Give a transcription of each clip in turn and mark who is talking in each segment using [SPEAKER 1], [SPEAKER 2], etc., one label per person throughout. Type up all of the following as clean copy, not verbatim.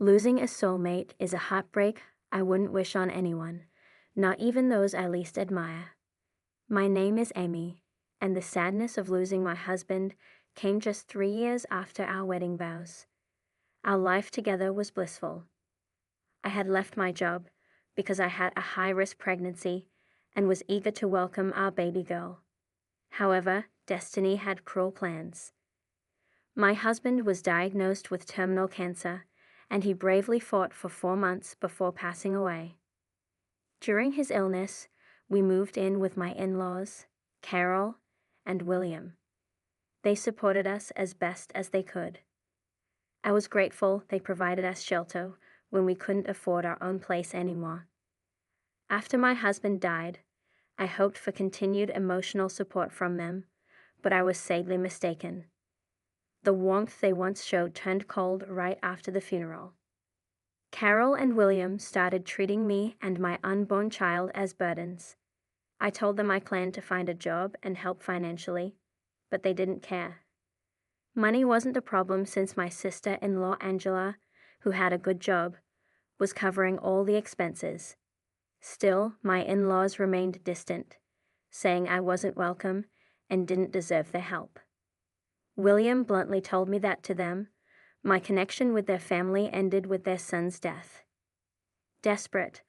[SPEAKER 1] Losing a soulmate is a heartbreak I wouldn't wish on anyone, not even those I least admire. My name is Amy, and the sadness of losing my husband came just 3 years after our wedding vows. Our life together was blissful. I had left my job because I had a high-risk pregnancy and was eager to welcome our baby girl. However, destiny had cruel plans. My husband was diagnosed with terminal cancer, and he bravely fought for 4 months before passing away. During his illness, we moved in with my in-laws, Carol and William. They supported us as best as they could. I was grateful they provided us shelter when we couldn't afford our own place anymore. After my husband died, I hoped for continued emotional support from them, but I was sadly mistaken. The warmth they once showed turned cold right after the funeral. Carol and William started treating me and my unborn child as burdens. I told them I planned to find a job and help financially, but they didn't care. Money wasn't a problem since my sister-in-law Angela, who had a good job, was covering all the expenses. Still, my in-laws remained distant, saying I wasn't welcome and didn't deserve their help. William bluntly told me that to them, my connection with their family ended with their son's death. Desperate,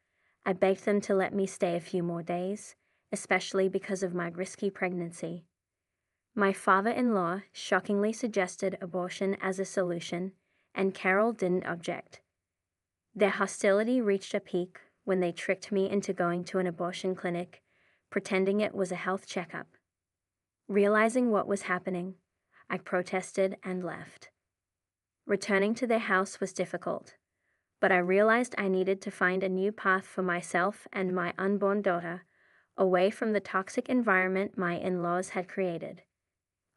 [SPEAKER 1] I begged them to let me stay a few more days, especially because of my risky pregnancy. My father-in-law shockingly suggested abortion as a solution, and Carol didn't object. Their hostility reached a peak when they tricked me into going to an abortion clinic, pretending it was a health checkup. Realizing what was happening, I protested and left. Returning to their house was difficult, but I realized I needed to find a new path for myself and my unborn daughter, away from the toxic environment my in-laws had created.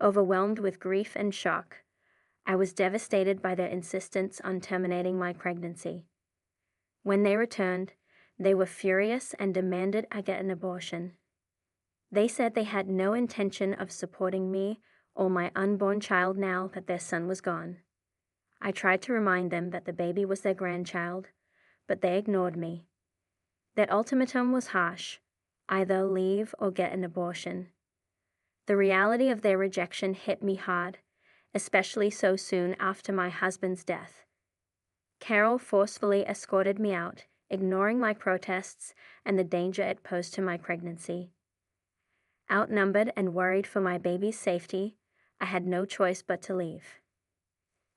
[SPEAKER 1] Overwhelmed with grief and shock, I was devastated by their insistence on terminating my pregnancy. When they returned, they were furious and demanded I get an abortion. They said they had no intention of supporting me or my unborn child now that their son was gone. I tried to remind them that the baby was their grandchild, but they ignored me. Their ultimatum was harsh: either leave or get an abortion. The reality of their rejection hit me hard, especially so soon after my husband's death. Carol forcefully escorted me out, ignoring my protests and the danger it posed to my pregnancy. Outnumbered and worried for my baby's safety, I had no choice but to leave.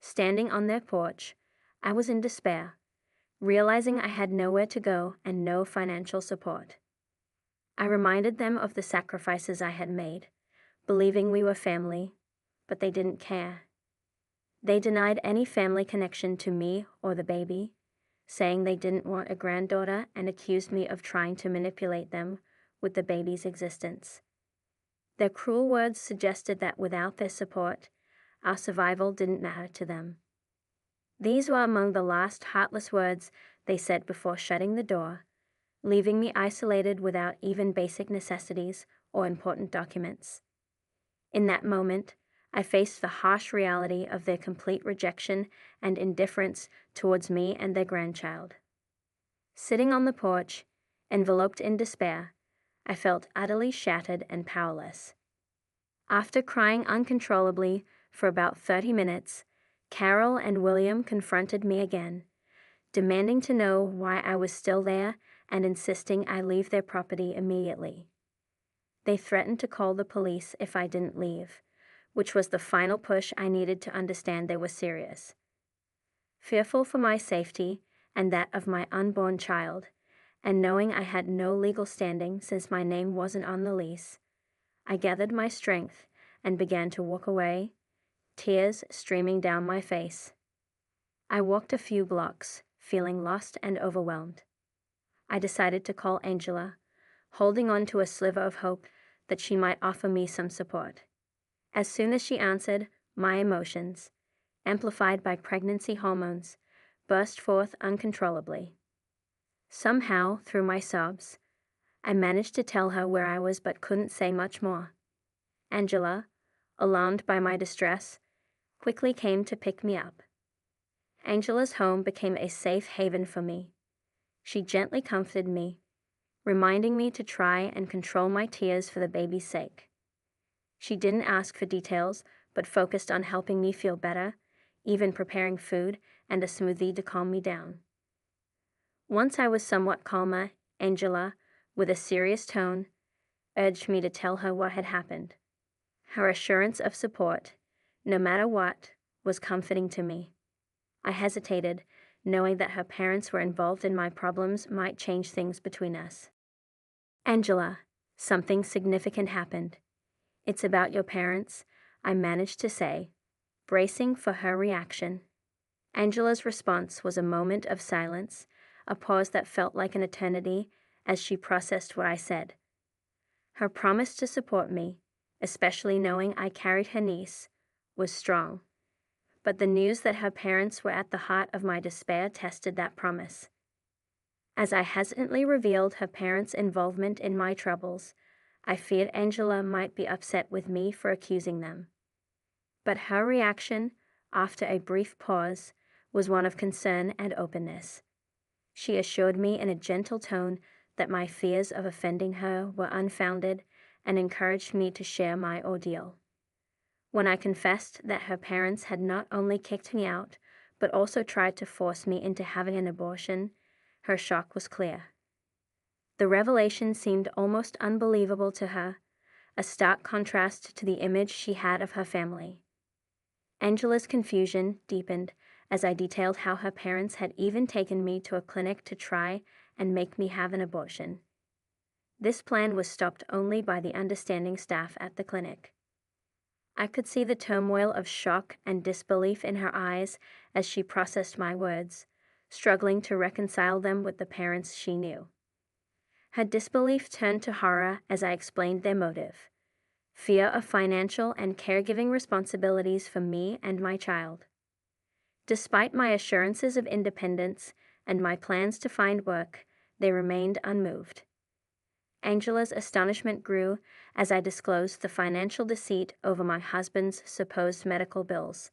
[SPEAKER 1] Standing on their porch, I was in despair, realizing I had nowhere to go and no financial support. I reminded them of the sacrifices I had made, believing we were family, but they didn't care. They denied any family connection to me or the baby, saying they didn't want a granddaughter and accused me of trying to manipulate them with the baby's existence. Their cruel words suggested that without their support, our survival didn't matter to them. These were among the last heartless words they said before shutting the door, leaving me isolated without even basic necessities or important documents. In that moment, I faced the harsh reality of their complete rejection and indifference towards me and their grandchild. Sitting on the porch, enveloped in despair, I felt utterly shattered and powerless. After crying uncontrollably for about 30 minutes, Carol and William confronted me again, demanding to know why I was still there and insisting I leave their property immediately. They threatened to call the police if I didn't leave, which was the final push I needed to understand they were serious. Fearful for my safety and that of my unborn child, and knowing I had no legal standing since my name wasn't on the lease, I gathered my strength and began to walk away, tears streaming down my face. I walked a few blocks, feeling lost and overwhelmed. I decided to call Angela, holding on to a sliver of hope that she might offer me some support. As soon as she answered, my emotions, amplified by pregnancy hormones, burst forth uncontrollably. Somehow, through my sobs, I managed to tell her where I was but couldn't say much more. Angela, alarmed by my distress, quickly came to pick me up. Angela's home became a safe haven for me. She gently comforted me, reminding me to try and control my tears for the baby's sake. She didn't ask for details, but focused on helping me feel better, even preparing food and a smoothie to calm me down. Once I was somewhat calmer, Angela, with a serious tone, urged me to tell her what had happened. Her assurance of support, no matter what, was comforting to me. I hesitated, knowing that her parents were involved in my problems might change things between us. Angela, something significant happened. It's about your parents, I managed to say, bracing for her reaction. Angela's response was a moment of silence, a pause that felt like an eternity as she processed what I said. Her promise to support me, especially knowing I carried her niece, was strong. But the news that her parents were at the heart of my despair tested that promise. As I hesitantly revealed her parents' involvement in my troubles, I feared Angela might be upset with me for accusing them. But her reaction, after a brief pause, was one of concern and openness. She assured me in a gentle tone that my fears of offending her were unfounded and encouraged me to share my ordeal. When I confessed that her parents had not only kicked me out, but also tried to force me into having an abortion, her shock was clear. The revelation seemed almost unbelievable to her, a stark contrast to the image she had of her family. Angela's confusion deepened as I detailed how her parents had even taken me to a clinic to try and make me have an abortion. This plan was stopped only by the understanding staff at the clinic. I could see the turmoil of shock and disbelief in her eyes as she processed my words, struggling to reconcile them with the parents she knew. Her disbelief turned to horror as I explained their motive: fear of financial and caregiving responsibilities for me and my child. Despite my assurances of independence and my plans to find work, they remained unmoved. Angela's astonishment grew as I disclosed the financial deceit over my husband's supposed medical bills,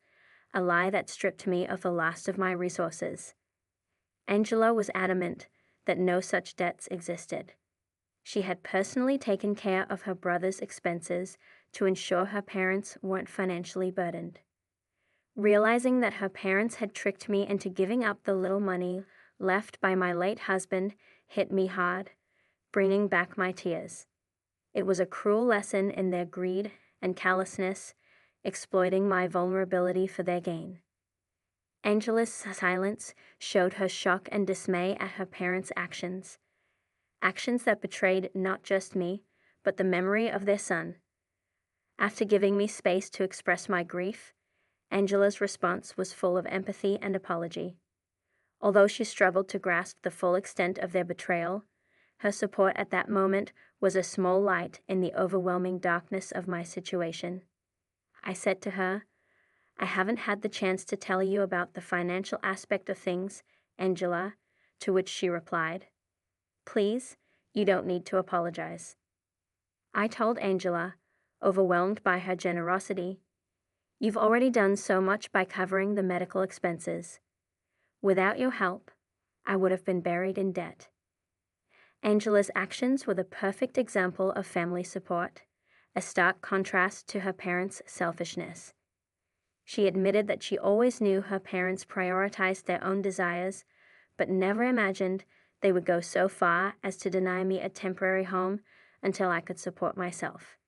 [SPEAKER 1] a lie that stripped me of the last of my resources. Angela was adamant that no such debts existed. She had personally taken care of her brother's expenses to ensure her parents weren't financially burdened. Realizing that her parents had tricked me into giving up the little money left by my late husband hit me hard, bringing back my tears. It was a cruel lesson in their greed and callousness, exploiting my vulnerability for their gain. Angela's silence showed her shock and dismay at her parents' actions that betrayed not just me, but the memory of their son. After giving me space to express my grief, Angela's response was full of empathy and apology. Although she struggled to grasp the full extent of their betrayal, her support at that moment was a small light in the overwhelming darkness of my situation. I said to her, "I haven't had the chance to tell you about the financial aspect of things, Angela," to which she replied, "Please, you don't need to apologize." I told Angela, overwhelmed by her generosity, "You've already done so much by covering the medical expenses. Without your help, I would have been buried in debt." Angela's actions were the perfect example of family support, a stark contrast to her parents' selfishness. She admitted that she always knew her parents prioritized their own desires, but never imagined they would go so far as to deny me a temporary home until I could support myself.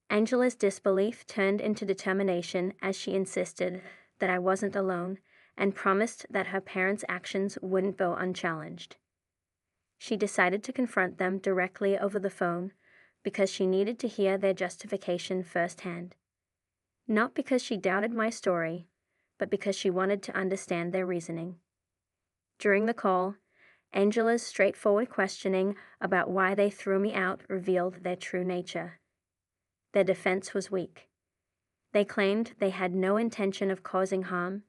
[SPEAKER 1] Angela's disbelief turned into determination as she insisted that I wasn't alone and promised that her parents' actions wouldn't go unchallenged. She decided to confront them directly over the phone because she needed to hear their justification firsthand. Not because she doubted my story, but because she wanted to understand their reasoning. During the call, Angela's straightforward questioning about why they threw me out revealed their true nature. Their defense was weak. They claimed they had no intention of causing harm,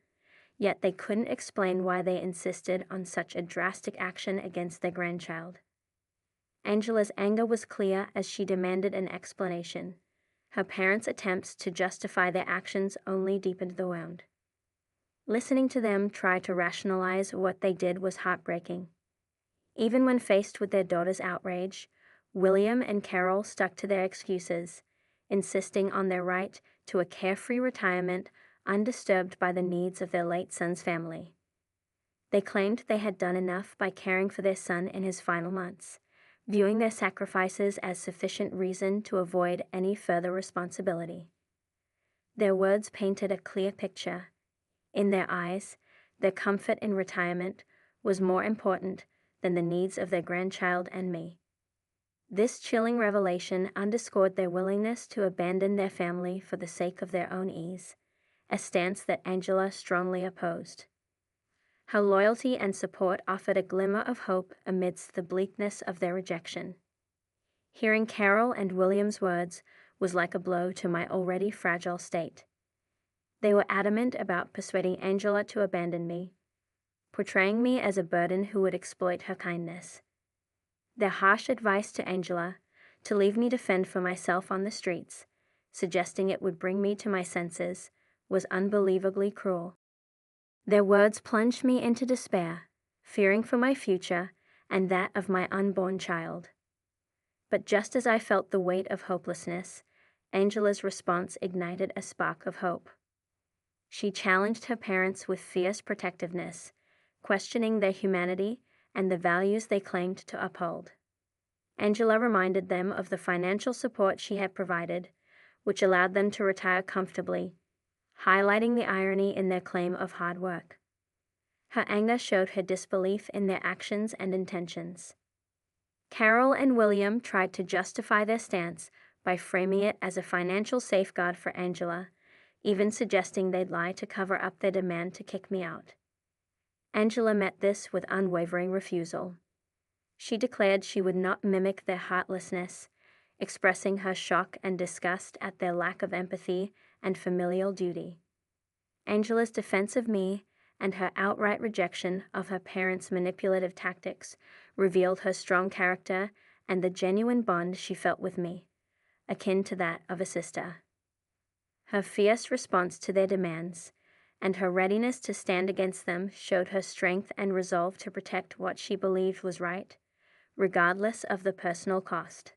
[SPEAKER 1] yet they couldn't explain why they insisted on such a drastic action against their grandchild. Angela's anger was clear as she demanded an explanation. Her parents' attempts to justify their actions only deepened the wound. Listening to them try to rationalize what they did was heartbreaking. Even when faced with their daughter's outrage, William and Carol stuck to their excuses, insisting on their right to a carefree retirement undisturbed by the needs of their late son's family. They claimed they had done enough by caring for their son in his final months, viewing their sacrifices as sufficient reason to avoid any further responsibility. Their words painted a clear picture. In their eyes, their comfort in retirement was more important than the needs of their grandchild and me. This chilling revelation underscored their willingness to abandon their family for the sake of their own ease, a stance that Angela strongly opposed. Her loyalty and support offered a glimmer of hope amidst the bleakness of their rejection. Hearing Carol and William's words was like a blow to my already fragile state. They were adamant about persuading Angela to abandon me, portraying me as a burden who would exploit her kindness. Their harsh advice to Angela, to leave me to fend for myself on the streets, suggesting it would bring me to my senses, was unbelievably cruel. Their words plunged me into despair, fearing for my future and that of my unborn child. But just as I felt the weight of hopelessness, Angela's response ignited a spark of hope. She challenged her parents with fierce protectiveness, questioning their humanity and the values they claimed to uphold. Angela reminded them of the financial support she had provided, which allowed them to retire comfortably, highlighting the irony in their claim of hard work. Her anger showed her disbelief in their actions and intentions. Carol and William tried to justify their stance by framing it as a financial safeguard for Angela, even suggesting they'd lie to cover up their demand to kick me out. Angela met this with unwavering refusal. She declared she would not mimic their heartlessness, expressing her shock and disgust at their lack of empathy and familial duty. Angela's defense of me and her outright rejection of her parents' manipulative tactics revealed her strong character and the genuine bond she felt with me, akin to that of a sister. Her fierce response to their demands and her readiness to stand against them showed her strength and resolve to protect what she believed was right, regardless of the personal cost.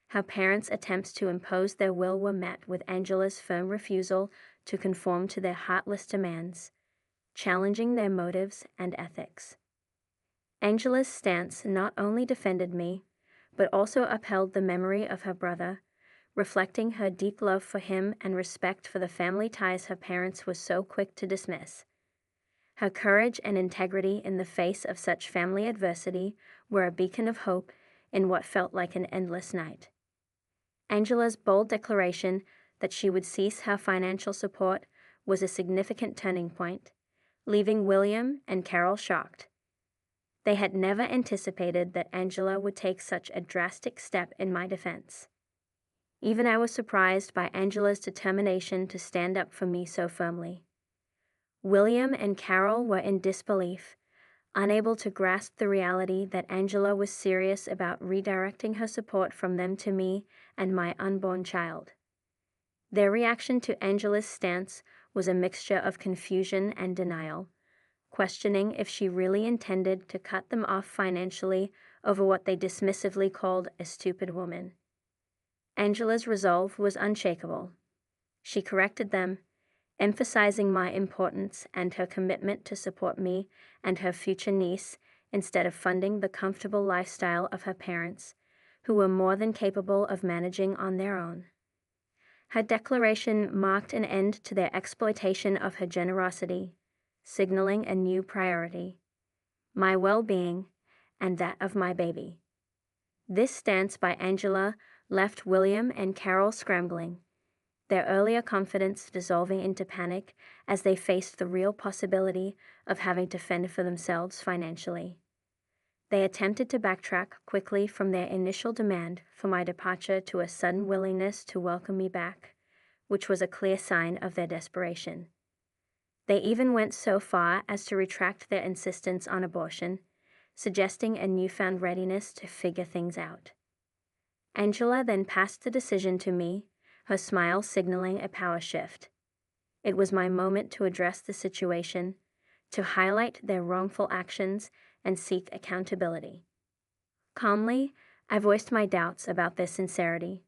[SPEAKER 1] Her parents' attempts to impose their will were met with Angela's firm refusal to conform to their heartless demands, challenging their motives and ethics. Angela's stance not only defended me, but also upheld the memory of her brother, reflecting her deep love for him and respect for the family ties her parents were so quick to dismiss. Her courage and integrity in the face of such family adversity were a beacon of hope in what felt like an endless night. Angela's bold declaration that she would cease her financial support was a significant turning point, leaving William and Carol shocked. They had never anticipated that Angela would take such a drastic step in my defense. Even I was surprised by Angela's determination to stand up for me so firmly. William and Carol were in disbelief, unable to grasp the reality that Angela was serious about redirecting her support from them to me and my unborn child. Their reaction to Angela's stance was a mixture of confusion and denial, questioning if she really intended to cut them off financially over what they dismissively called a stupid woman. Angela's resolve was unshakable. She corrected them, emphasizing my importance and her commitment to support me and her future niece instead of funding the comfortable lifestyle of her parents, who were more than capable of managing on their own. Her declaration marked an end to their exploitation of her generosity, signaling a new priority: my well-being and that of my baby. This stance by Angela left William and Carol scrambling, their earlier confidence dissolving into panic as they faced the real possibility of having to fend for themselves financially. They attempted to backtrack quickly from their initial demand for my departure to a sudden willingness to welcome me back, which was a clear sign of their desperation. They even went so far as to retract their insistence on abortion, suggesting a newfound readiness to figure things out. Angela then passed the decision to me, her smile signaling a power shift. It was my moment to address the situation, to highlight their wrongful actions and seek accountability. Calmly, I voiced my doubts about their sincerity,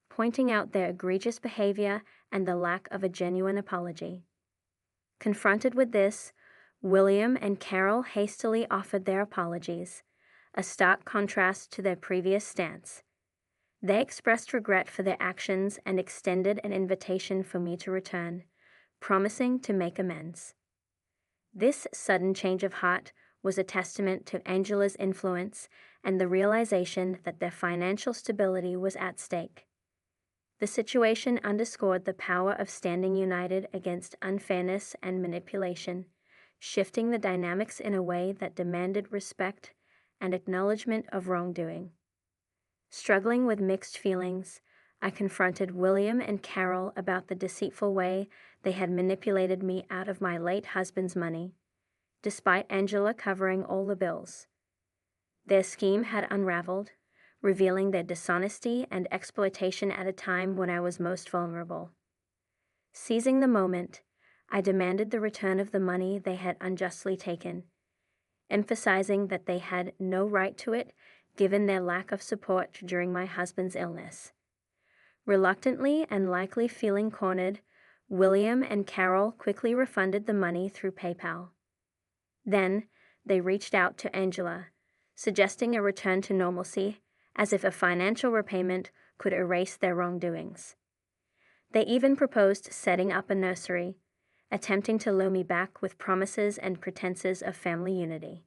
[SPEAKER 1] pointing out their egregious behavior and the lack of a genuine apology. Confronted with this, William and Carol hastily offered their apologies, a stark contrast to their previous stance. They expressed regret for their actions and extended an invitation for me to return, promising to make amends. This sudden change of heart was a testament to Angela's influence and the realization that their financial stability was at stake. The situation underscored the power of standing united against unfairness and manipulation, shifting the dynamics in a way that demanded respect and acknowledgement of wrongdoing. Struggling with mixed feelings, I confronted William and Carol about the deceitful way they had manipulated me out of my late husband's money, despite Angela covering all the bills. Their scheme had unraveled, revealing their dishonesty and exploitation at a time when I was most vulnerable. Seizing the moment, I demanded the return of the money they had unjustly taken, emphasizing that they had no right to it given their lack of support during my husband's illness. Reluctantly and likely feeling cornered, William and Carol quickly refunded the money through PayPal. Then, they reached out to Angela, suggesting a return to normalcy, as if a financial repayment could erase their wrongdoings. They even proposed setting up a nursery, attempting to lure me back with promises and pretenses of family unity.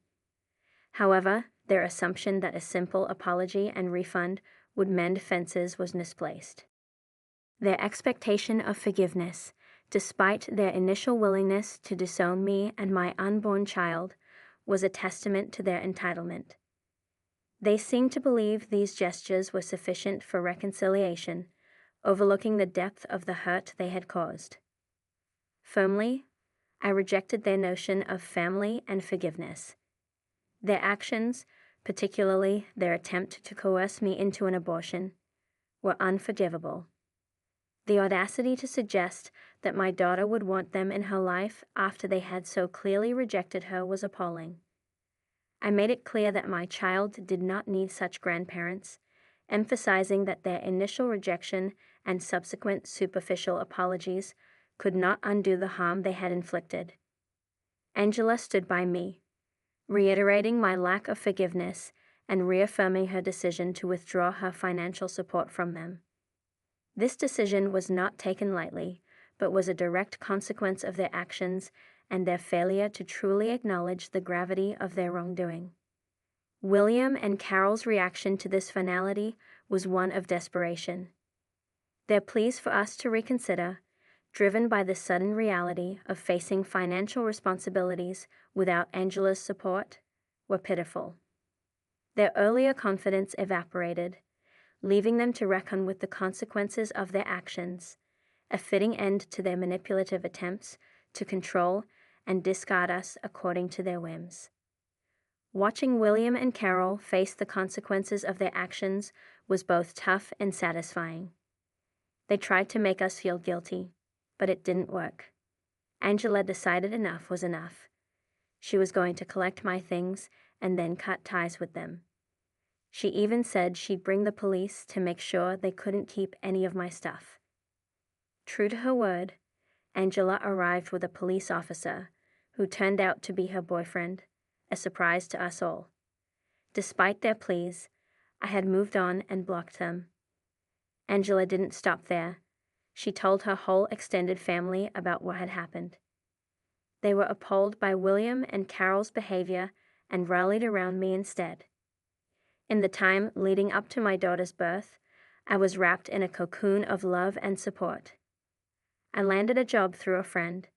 [SPEAKER 1] However, their assumption that a simple apology and refund would mend fences was misplaced. Their expectation of forgiveness, despite their initial willingness to disown me and my unborn child, was a testament to their entitlement. They seemed to believe these gestures were sufficient for reconciliation, overlooking the depth of the hurt they had caused. Firmly, I rejected their notion of family and forgiveness. Their actions, particularly their attempt to coerce me into an abortion, were unforgivable. The audacity to suggest that my daughter would want them in her life after they had so clearly rejected her was appalling. I made it clear that my child did not need such grandparents, emphasizing that their initial rejection and subsequent superficial apologies could not undo the harm they had inflicted. Angela stood by me, reiterating my lack of forgiveness and reaffirming her decision to withdraw her financial support from them. This decision was not taken lightly, but was a direct consequence of their actions and their failure to truly acknowledge the gravity of their wrongdoing. William and Carol's reaction to this finality was one of desperation. Their pleas for us to reconsider, driven by the sudden reality of facing financial responsibilities without Angela's support, were pitiful. Their earlier confidence evaporated, leaving them to reckon with the consequences of their actions, a fitting end to their manipulative attempts to control and discard us according to their whims. Watching William and Carol face the consequences of their actions was both tough and satisfying. They tried to make us feel guilty, but it didn't work. Angela decided enough was enough. She was going to collect my things and then cut ties with them. She even said she'd bring the police to make sure they couldn't keep any of my stuff. True to her word, Angela arrived with a police officer who turned out to be her boyfriend, a surprise to us all. Despite their pleas, I had moved on and blocked them. Angela didn't stop there. She told her whole extended family about what had happened. They were appalled by William and Carol's behavior and rallied around me instead. In the time leading up to my daughter's birth, I was wrapped in a cocoon of love and support. I landed a job through a friend,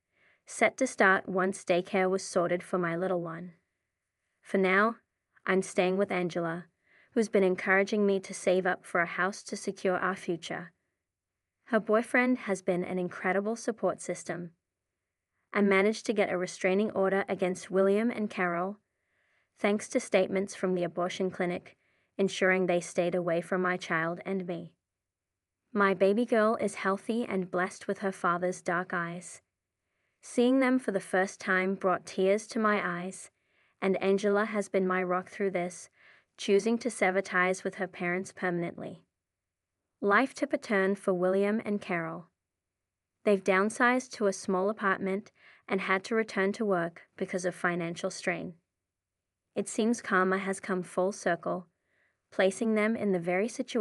[SPEAKER 1] set to start once daycare was sorted for my little one. For now, I'm staying with Angela, who's been encouraging me to save up for a house to secure our future. Her boyfriend has been an incredible support system. I managed to get a restraining order against William and Carol, thanks to statements from the abortion clinic, ensuring they stayed away from my child and me. My baby girl is healthy and blessed with her father's dark eyes. Seeing them for the first time brought tears to my eyes, and Angela has been my rock through this, choosing to sever ties with her parents permanently. Life took a turn for William and Carol. They've downsized to a small apartment and had to return to work because of financial strain. It seems karma has come full circle, placing them in the very situation